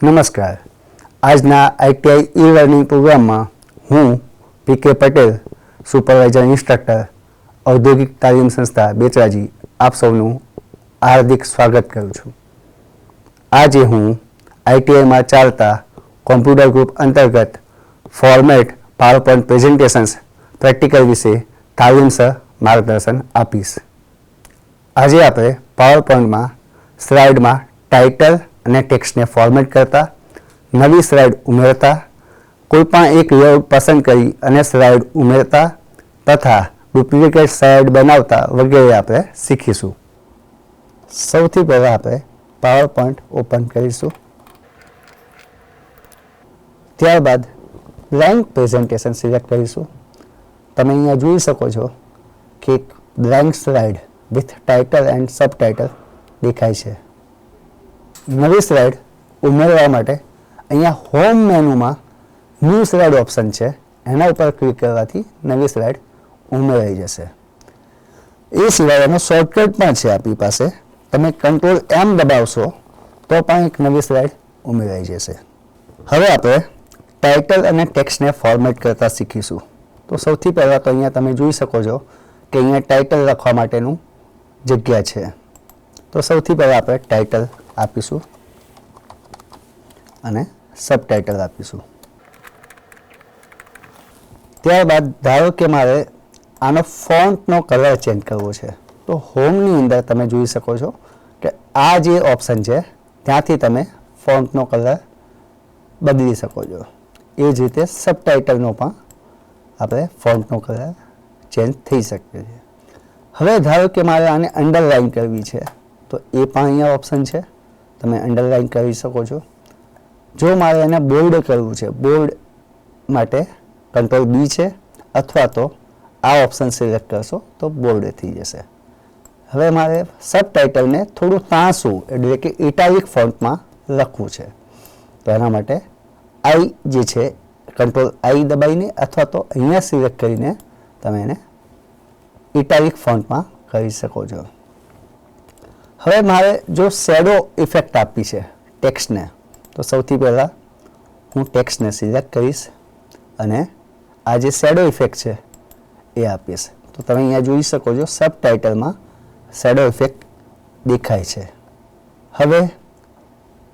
નમસ્કાર. આજના ITI e learning પ્રોગ્રામમાં હું પીકે પટેલ, સુપરવાઇઝર ઇન્સ્ટ્રક્ટર, ઔદ્યોગિક તાલીમ સંસ્થા બેચરાજી, આપ સૌનું હાર્દિક સ્વાગત કરું છું. આજે હું આઈટીઆઈમાં ચાલતા કોમ્પ્યુટર ગ્રુપ અંતર્ગત ફોર્મેટ પાવરપોઈન્ટ પ્રેઝન્ટેશન્સ પ્રેક્ટિકલ વિશે તાલીમસર માર્ગદર્શન આપીશ. આજે આપણે પાવરપોઈન્ટમાં સ્લાઇડમાં ટાઇટલ અને ટેક્સ્ટને ફોર્મેટ કરતા, નવી સ્લાઇડ ઉમેરતા, કોઈપણ એક લેઆઉટ પસંદ કરી અને સ્લાઇડ ઉમેરતા તથા ડુપ્લિકેટ સ્લાઇડ બનાવતા વગેરે આપણે શીખીશું. સૌથી પહેલાં આપણે પાવરપોઈન્ટ ઓપન કરીશું. ત્યારબાદ બ્લેન્ક પ્રેઝન્ટેશન સિલેક્ટ કરીશું. તમે અહીંયા જોઈ શકો છો કે blank slide with title and subtitle દેખાય છે. નવી સ્લાઇડ ઉમેરવા માટે અહીંયા હોમ મેનુમાં ન્યૂ સ્લાઇડ ઓપ્શન છે, એના ઉપર ક્લિક કરવાથી નવી સ્લાઇડ ઉમેરાઈ જશે. એ સિવાય એનો શોર્ટકટ પણ છે આપણી પાસે. તમે કંટ્રોલ એમ દબાવશો તો પણ એક નવી સ્લાઇડ ઉમેરાઈ જશે. હવે આપણે ટાઇટલ અને ટેક્સ્ટને ફોર્મેટ કરતા શીખીશું. તો સૌથી પહેલાં તો અહીંયા તમે જોઈ શકો છો કે અહીંયા ટાઇટલ લખવા માટેનું જગ્યા છે. તો સૌથી પહેલાં આપણે ટાઇટલ આપીશું અને સબટાઇટલ આપીશું. ત્યારબાદ ધારો કે મારે આનો ફોન્ટનો કલર ચેન્જ કરવો છે, તો હોમની અંદર તમે જોઈ શકો છો કે આ જે ઓપ્શન છે ત્યાંથી તમે ફોન્ટનો કલર બદલી શકો છો. એ જ રીતે સબટાઇટલનો પણ આપણે ફોન્ટનો કલર ચેન્જ થઈ શકે છે. હવે ધારો કે મારે આને અંડરલાઇન કરવી છે, તો એ પણ અહીંયા ઓપ્શન છે, તમે અંડરલાઇન કરી શકો છો. જો મારે એને બોલ્ડ કરવું છે, બોલ્ડ માટે કંટ્રોલ બી છે, અથવા તો આ ઓપ્શન સિલેક્ટ કરશો તો બોલ્ડ થઈ જશે. હવે મારે સબટાઇટલને થોડું તાંસું એટલે કે ઇટાલિક ફોન્ટમાં લખવું છે, તો એના માટે આઈ જે છે કંટ્રોલ આઈ દબાઈને અથવા તો અહીંયા સિલેક્ટ કરીને તમે એને ઇટાલિક ફોન્ટમાં કરી શકો છો. હવે મારે જો શેડો ઇફેક્ટ આપવી છે ટેક્સ્ટને, તો સૌથી પહેલાં હું ટેક્સ્ટને સિલેક્ટ કરીશ અને આ જે શેડો ઇફેક્ટ છે એ આપીશ. તો તમે અહીંયા જોઈ શકો છો સબટાઇટલમાં શેડો ઇફેક્ટ દેખાય છે. હવે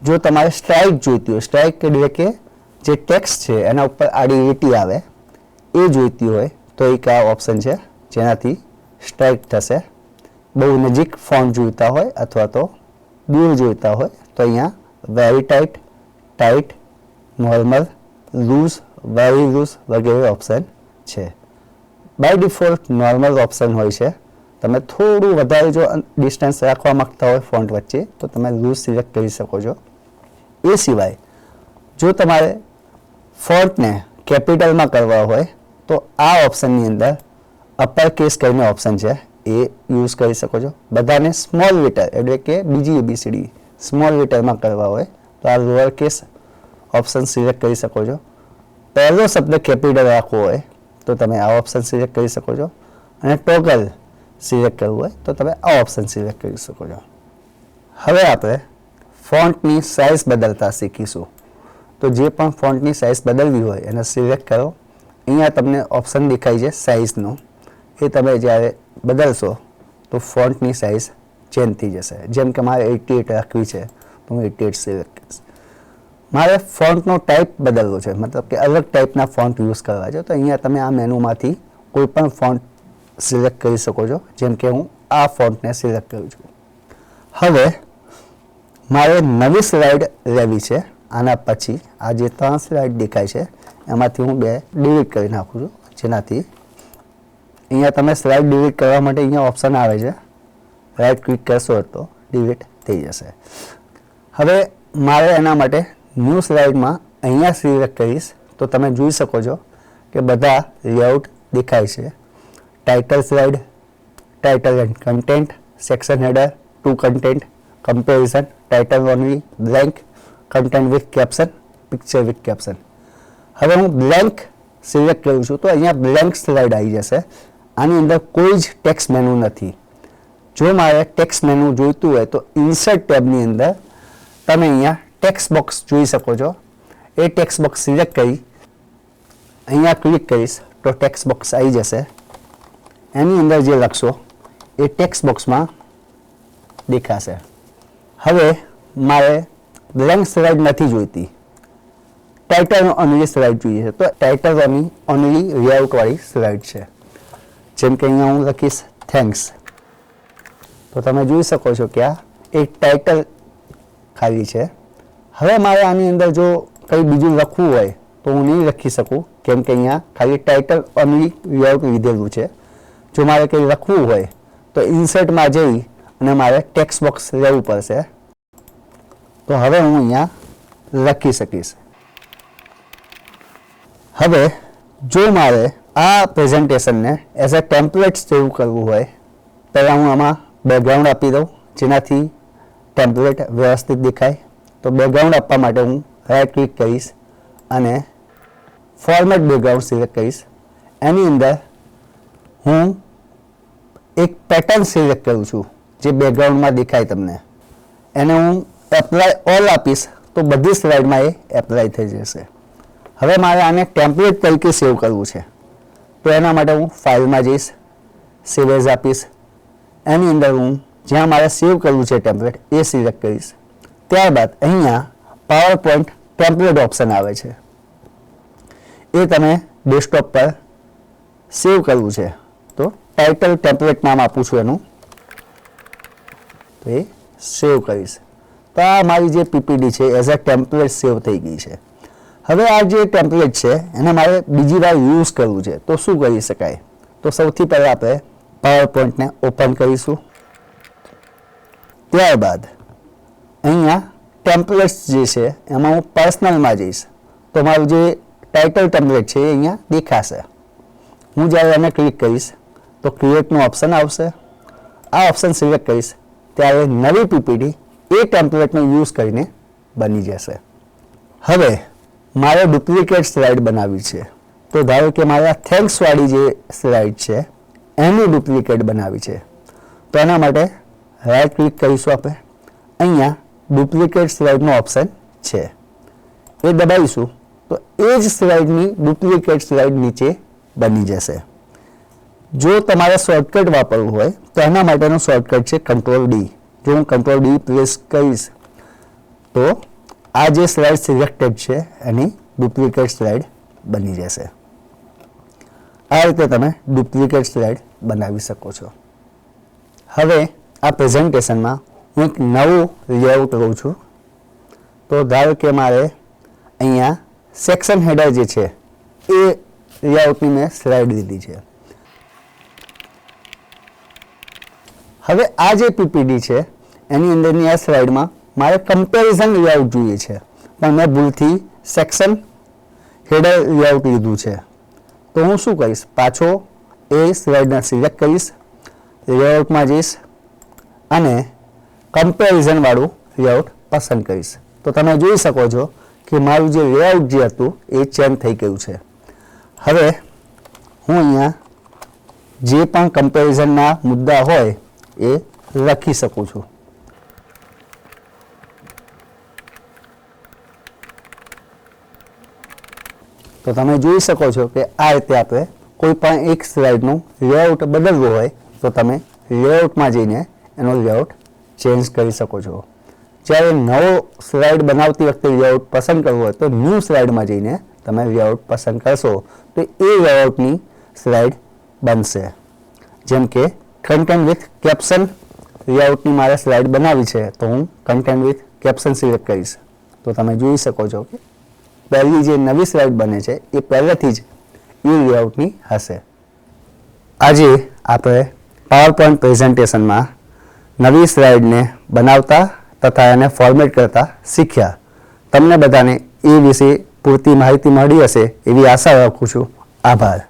જો તમારે સ્ટ્રાઇક જોઈતી હોય, સ્ટ્રાઇક એટલે કે જે ટેક્સ્ટ છે એના ઉપર આડી લીટી આવે એ જોઈતી હોય, તો એક આ ઓપ્શન છે જેનાથી સ્ટ્રાઇક થશે. બહુ નજીક ફોન્ટ જોઈતા હોય અથવા તો દૂર જોઈતા હોય તો અહીંયા very tight, tight, normal, loose, very loose વગેરે ઓપ્શન છે. બાય ડિફોલ્ટ નોર્મલ ઓપ્શન હોય છે. તમે થોડું વધારે જો ડિસ્ટન્સ રાખવા માંગતા હોય ફોન્ટ વચ્ચે તો તમે લૂઝ સિલેક્ટ કરી શકો છો. એ સિવાય જો તમારે ફોન્ટને કેપિટલમાં કરવા હોય તો આ ઓપ્શનની અંદર અપર કેસ કરીને ઓપ્શન છે, એ યુઝ કરી શકો છો. બધાને સ્મોલ લેટર એટલે કે બીજી એબીસીડી સ્મોલ લેટરમાં કરવા હોય તો આ લોઅર કેસ ઓપ્શન સિલેક્ટ કરી શકો છો. પહેલો શબ્દ કેપિટલ રાખવો હોય તો તમે આ ઓપ્શન સિલેક્ટ કરી શકો છો અને ટોગલ સિલેક્ટ કરવું હોય તો તમે આ ઓપ્શન સિલેક્ટ કરી શકો છો. હવે આપણે ફોન્ટની સાઇઝ બદલતા શીખીશું. તો જે પણ ફોન્ટની સાઇઝ બદલવી હોય એને સિલેક્ટ કરો. અહીંયા તમને ઓપ્શન દેખાય છે સાઇઝનો, એ તમે જ્યારે બદલશો તો ફોન્ટની સાઇઝ ચેન્જ થઈ જશે. જેમ કે મારે 88 રાખવી છે તો હું 88 સિલેક્ટ કરીશ. મારે ફોન્ટનો ટાઈપ બદલવો છે, મતલબ કે અલગ ટાઈપના ફોન્ટ યુઝ કરવા છે, તો અહીંયા તમે આ મેનુમાંથી કોઈ પણ ફોન્ટ સિલેક્ટ કરી શકો છો. જેમ કે હું આ ફોન્ટને સિલેક્ટ કરું છું. હવે મારે નવી સ્લાઇડ લેવી છે. આના પછી આ જે 3 સ્લાઇડ દેખાય છે એમાંથી હું 2 ડિલીટ કરી નાખું છું, જેનાથી અહીંયા તમે સ્લાઇડ ડિલીટ કરવા માટે અહીંયા ઓપ્શન આવે છે, રાઇટ ક્લિક કરશો તો ડિલીટ થઈ જશે. હવે મારે એના માટે ન્યૂ સ્લાઇડમાં અહીંયા સિલેક્ટ કરીશ તો તમે જોઈ શકો છો કે બધા લેઆઉટ દેખાય છે. Title slide, title and content, section header, two content, comparison, title only, blank, content with caption, picture with caption. હવે હું બ્લેન્ક સિલેક્ટ કરું છું તો અહીંયા બ્લેન્ક સ્લાઇડ આવી જશે. આની અંદર કોઈ જ ટેક્સ્ટ મેનુ નથી. જો મારે ટેક્સ્ટ મેનુ જોઈતું હોય તો ઇન્સર્ટ ટેબની અંદર તમે અહીંયા ટેક્સ્ટ બોક્સ જોઈ શકો છો. એ ટેક્સ્ટ બોક્સ સિલેક્ટ કરી અહીંયા ક્લિક કરીશ તો ટેક્સ્ટ બોક્સ આવી જશે. એની અંદર જે લખશો એ ટેક્સ્ટ બોક્સમાં દેખાશે. હવે મારે બ્લેન્ક સ્લાઇડ નથી જોઈતી, ટાઇટલ ઓનલી સ્લાઇડ જોઈએ છે. તો ટાઇટલ ઓનલી લેઆઉટ વાળી સ્લાઇડ છે. જેમ કે અહીંયા હું લખીશ થેન્ક્સ, તો તમે જોઈ શકો છો કે આ એક ટાઇટલ ખાલી છે. હવે મારે આની અંદર જો કંઈ બીજું લખવું હોય તો હું નહીં લખી શકું, કેમ કે અહીંયા ખાલી ટાઇટલ ઓનલી લેઆઉટ લીધેલું છે. જો મારે કંઈ લખવું હોય તો ઇન્સર્ટમાં જઈ અને મારે ટેક્સ્ટ બોક્સ લેવું પડશે. તો હવે હું અહીંયા લખી શકીશ. હવે જો મારે આ પ્રેઝન્ટેશનને એઝ અ ટેમ્પલેટ સેવ કરવું હોય, પહેલાં હું આમાં બેકગ્રાઉન્ડ આપી દઉં જેનાથી ટેમ્પલેટ વ્યવસ્થિત દેખાય. તો બેકગ્રાઉન્ડ આપવા માટે હું રાઇટ ક્લિક કરીશ અને ફોર્મેટ બેકગ્રાઉન્ડ સિલેક્ટ કરીશ. એની અંદર હું એક પેટર્ન સિલેક્ટ કરું છું જે બેકગ્રાઉન્ડમાં દેખાય તમને. એને હું એપ્લાય ઓલ આપીશ તો બધી સ્લાઇડમાં એ એપ્લાય થઈ જશે. હવે મારે આને ટેમ્પલેટ તરીકે સેવ કરવું છે, તો એના માટે હું ફાઇલમાં જઈશ, સેવ એઝ આપીશ. એની અંદર હું જ્યાં મારે સેવ કરવું છે ટેમ્પલેટ એ સિલેક્ટ કરીશ. ત્યારબાદ અહીંયા પાવર પોઈન્ટ ટેમ્પલેટ ઓપ્શન આવે છે, એ તમે ડેસ્કટોપ પર સેવ કરવું છે. તો ટાઇટલ ટેમ્પલેટ નામ આપું છું એનું, તો એ સેવ કરીશ. તો આ મારી જે પીપીડી છે એઝ અ ટેમ્પલેટ સેવ થઈ ગઈ છે. હવે આ જે ટેમ્પલેટ છે એને મારે બીજી વાર યુઝ કરવું છે, તો શું કરી શકાય? તો સૌથી પહેલાં આપણે પાવર પોઈન્ટને ઓપન કરીશું. ત્યારબાદ અહીંયા ટેમ્પલેટ્સ જે છે એમાં હું પર્સનલમાં જઈશ, તો મારું જે ટાઇટલ ટેમ્પલેટ છે એ અહીંયા દેખાશે. હું જ્યારે એને ક્લિક કરીશ તો ક્રિએટનું ઓપ્શન આવશે. આ ઓપ્શન સિલેક્ટ કરીશ ત્યારે નવી પીપીડી એ ટેમ્પલેટનો યુઝ કરીને બની જશે. હવે મારે ડુપ્લિકેટ સ્લાઇડ બનાવવી છે, તો ધારો કે મારે આ થેન્ક્સવાળી જે સ્લાઇડ છે એની ડુપ્લિકેટ બનાવવી છે. તો એના માટે રાઇટ ક્લિક કરીશું આપણે. અહીંયા ડુપ્લિકેટ સ્લાઇડનો ઓપ્શન છે, એ દબાવીશું તો એ જ સ્લાઇડની ડુપ્લિકેટ સ્લાઇડ નીચે બની જશે. જો તમારે શોર્ટકટ વાપરવું હોય તો એના માટેનું શોર્ટકટ છે Ctrl+D. જો હું Ctrl+D પ્રેસ કરીશ તો આ જે સ્લાઇડ સિલેક્ટેડ છે એની ડુપ્લિકેટ સ્લાઇડ બની જશે. આ રીતે તમે ડુપ્લિકેટ સ્લાઇડ બનાવી શકો છો. હવે આ પ્રેઝન્ટેશનમાં હું એક નવું લેઆઉટ લઉં છું. તો ધારો કે મારે અહીંયા સેક્શન હેડર જે છે એ લેઆઉટની મેં સ્લાઇડ લીધી છે. હવે આ જે પીપીડી છે એની અંદરની આ સ્લાઇડમાં મારે કમ્પેરિઝન લેઆઉટ જોઈએ છે, પણ મેં ભૂલથી સેક્શન હેડર લેઆઉટ લીધું છે. તો હું શું કરીશ, પાછો એ સ્લાઇડને સિલેક્ટ કરીશ, લેઆઉટમાં જઈશ અને કમ્પેરિઝનવાળું લેઆઉટ પસંદ કરીશ. તો તમે જોઈ શકો છો કે મારું જે લેઆઉટ જે હતું એ ચેન્જ થઈ ગયું છે. હવે હું અહીંયા જે પણ કમ્પેરિઝનના મુદ્દા હોય એ લખી શકું છું. તો તમે જોઈ શકો છો કે આ રીતે આપણે કોઈ પણ એક સ્લાઇડનું લેઆઉટ બદલવું હોય તો તમે લેઆઉટમાં જઈને એનો લેઆઉટ ચેન્જ કરી શકો છો. જ્યારે નવો સ્લાઇડ બનાવતી વખતે લેઆઉટ પસંદ કરવું હોય તો ન્યૂ સ્લાઇડમાં જઈને તમે લેઆઉટ પસંદ કરશો તો એ લેઆઉટની સ્લાઇડ બનશે. જેમ કે કન્ટેન્ટ વિથ કેપ્શન લેઆઉટની મારે સ્લાઇડ બનાવી છે, તો હું કન્ટેન્ટ વિથ કેપ્શન સિલેક્ટ કરીશ. તો તમે જોઈ શકો છો કે પહેલી જે નવી સ્લાઇડ બને છે એ પહેલેથી જ એ લેઆઉટની હશે. આજે આપણે પાવર પોઈન્ટ પ્રેઝન્ટેશનમાં નવી સ્લાઇડને બનાવતા તથા એને ફોર્મેટ કરતા શીખ્યા. તમને બધાને એ વિશે પૂરતી માહિતી મળી હશે એવી આશા રાખું છું. આભાર.